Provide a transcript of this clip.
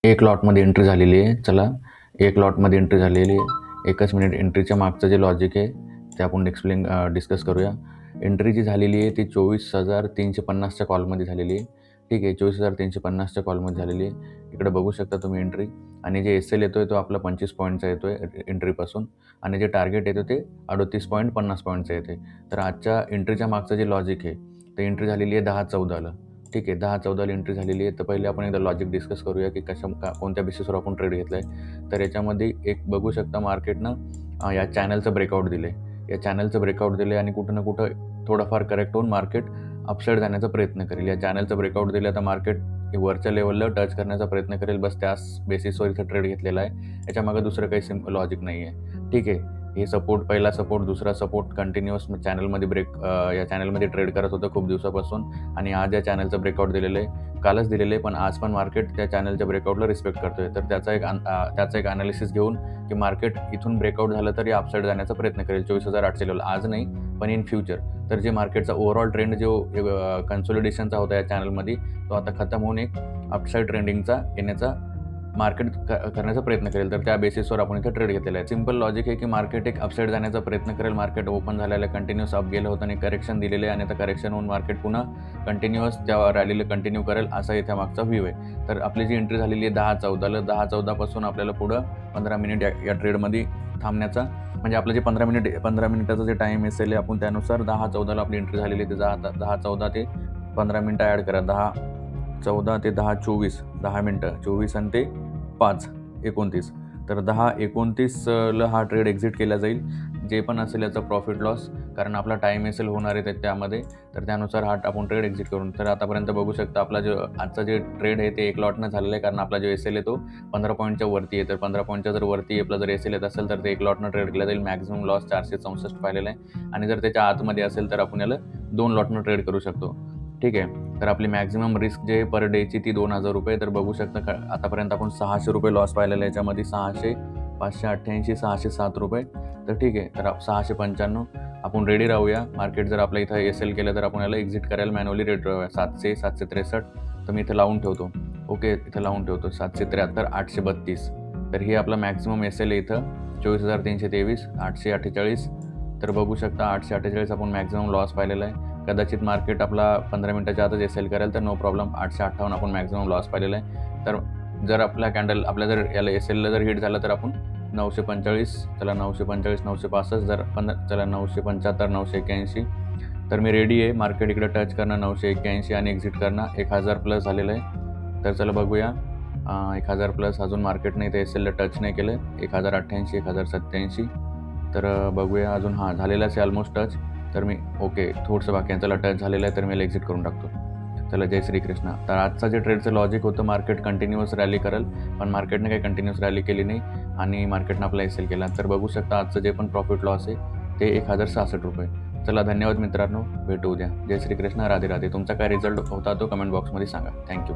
एक लॉटमध्ये एंट्री झालेली आहे. चला, एक लॉटमध्ये एंट्री झालेली आहे. एकच मिनिट. एंट्रीच्या मागचं जे लॉजिक आहे ते आपण डिस्कस करूया. एंट्री जी झालेली आहे ती 24,350च्या कॉलमध्ये झालेली आहे. ठीक आहे, 24,350च्या कॉलमध्ये झालेली आहे. इकडे बघू शकता तुम्ही एंट्री. आणि जे एस एल येतो आहे तो आपला 25 पॉईंटचा येतो आहे एंट्रीपासून. आणि जे टार्गेट येतो ते 38.50 पॉईंटचं येते. तर आजच्या एंट्रीच्या मागचं जे लॉजिक आहे तर एंट्री झालेली आहे 10-14ला. ठीक आहे, 10-14ला एंट्री झालेली आहे. तर पहिले आपण एकदा लॉजिक डिस्कस करूया की कोणत्या बेसिसवर आपण ट्रेड घेतला आहे. तर याच्यामध्ये एक बघू शकता मार्केटनं या चॅनलचं ब्रेकआउट दिलं आहे. या चॅनलचं ब्रेकआउट दिलं आहे आणि कुठं ना कुठं थोडंफार करेक्ट होऊन मार्केट अपसाईड जाण्याचा प्रयत्न करेल. या चॅनलचं ब्रेकआउट दिलं तर मार्केट वरच्या लेवलला टच करण्याचा प्रयत्न करेल. बस त्याच बेसिसवर इथं ट्रेड घेतलेला आहे. याच्यामागे दुसरं काही लॉजिक नाही आहे. ठीक आहे, हे सपोर्ट, पहिला सपोर्ट, दुसरा सपोर्ट कंटिन्युअस चॅनलमध्ये या चॅनलमध्ये ट्रेड करत होतं खूप दिवसापासून. आणि आज या चॅनलचं ब्रेकआउट दिलेलं आहे. कालच दिलेलं आहे, पण आज पण मार्केट त्या चॅनलच्या ब्रेकआउटला रिस्पेक्ट करतोय. तर त्याचा एक अनालिसिस घेऊन की मार्केट इथून ब्रेकआउट झालं तर या अपसाईड जाण्याचा प्रयत्न करेल 24,800 लेवल. आज नाही, पण इन फ्युचर. तर जे मार्केटचा ओव्हरऑल ट्रेंड जो कन्सोलिडेशनचा होता या चॅनलमध्ये, तो आता खतम होऊन एक अपसाईड ट्रेंडिंगचा येण्याचा मार्केट करण्याचा प्रयत्न करेल. तर त्या बेसिसवर आपण इथे ट्रेड घेतलेला आहे. सिंपल लॉजिक आहे की मार्केट एक अपसाईड जाण्याचा प्रयत्न करेल. मार्केट ओपन झालेलं आहे, कंटिन्युअस अप गेलं होतं आणि करेक्शन दिलेलं आहे आणि आता करेक्शन होऊन मार्केट पुन्हा कंटिन्युअस त्या रॅलीला कंटिन्यू करेल असा इथे मागचा व्ह्यू आहे. तर आपली जी एंट्री झालेली आहे 10-14ला, 10-14पासून आपल्याला पुढं 15 मिनिट या ट्रेडमध्ये थांबण्याचा, म्हणजे आपलं जे 15 मिनिटाचा जे टाईम असेल आपण त्यानुसार 10-14ला आपली एंट्री झालेली आहे. ते 10-14 ते 15 मिनटं ॲड करा. 10-14 ते 10-24, 10 मिनटं, 24 आणि ते 5-29. तर 10-29ला हा ट्रेड एक्झिट केला जाईल. जे पण असेल याचा प्रॉफिट लॉस, कारण आपला टाईम असेल होणार आहे त्यामध्ये, तर त्यानुसार हा आपण ट्रेड एक्झिट करून. तर आतापर्यंत बघू शकता आपला आजचा जे ट्रेड आहे ते एक लॉटनं झालेलं आहे, कारण आपला जो एस एल आहे तो 15 पॉईंटच्या वरती आहे. तर 15 पॉईंटच्या जर वरती आपला जर एस एल येत असेल तर ते एक लॉटनं ट्रेड केला जाईल. मॅक्झिमम लॉस 464 पाहिलेला आहे. आणि जर त्याच्या आतमध्ये असेल तर आपण याला 2 लॉटनं ट्रेड करू शकतो. ठीक आहे, तर आपली मॅक्झिमम रिस्क जे पर डेची ती 2,000 रुपये. तर बघू शकता आतापर्यंत आपण 600 रुपये लॉस पाहिलेला आहे याच्यामध्ये. 600, 588, 607 रुपये. तर ठीक आहे, तर 695 आपण रेडी राहूया. मार्केट जर आपल्या इथं एस एल केलं तर आपण याला एक्झिट करायला मॅन्युअली रेडी राहूया. 700, 763. तर मी इथं लावून ठेवतो. ओके, इथं लावून ठेवतो 773, 832. तर ही आपला मॅक्झिमम एस एल आहे इथं 24,323, 848. तर बघू शकता 848 आपण मॅक्झिमम लॉस पाहिलेला आहे. कदाचित मार्केट आपला 15 मिनिटाच्या आतच एस एल करेल तर नो प्रॉब्लेम. 858 आपण मॅक्झिमम लॉस पाहिलेला आहे. तर जर आपल्या जर याला एस एलला जर हिट झालं तर आपण 945, चला 945, 965, चला 975, 981. तर मी रेडी आहे. मार्केट इकडे टच करणं 981 आणि एक्झिट करणं 1,000 प्लस झालेलं आहे. तर चला बघूया. 1,000 प्लस अजून मार्केटने इथे एस एलला टच नाही केलं. 1,088, 1,087. तर बघूया अजून. झालेलाच आहे ऑलमोस्ट टच. तर मी ओके, थोडंसं बाकी आहे. चला टच झालेलं आहे तर मी एक्झिट करून टाकतो. चला, जय श्रीकृष्ण. तर आजचं जे ट्रेडचं लॉजिक होतं, मार्केट कंटिन्युअस रॅली करेल, पण मार्केटने काही कंटिन्युअस रॅली केली नाही आणि मार्केटनं आपला एस एल केला. तर बघू शकता आजचं जे पण प्रॉफिट लॉस आहे ते 1,066 रुपये. चला, धन्यवाद मित्रांनो. भेटू उद्या. जय श्रीकृष्ण. राधे राधे. तुमचा काय रिझल्ट होता तो कमेंट बॉक्समध्ये सांगा. थँक्यू.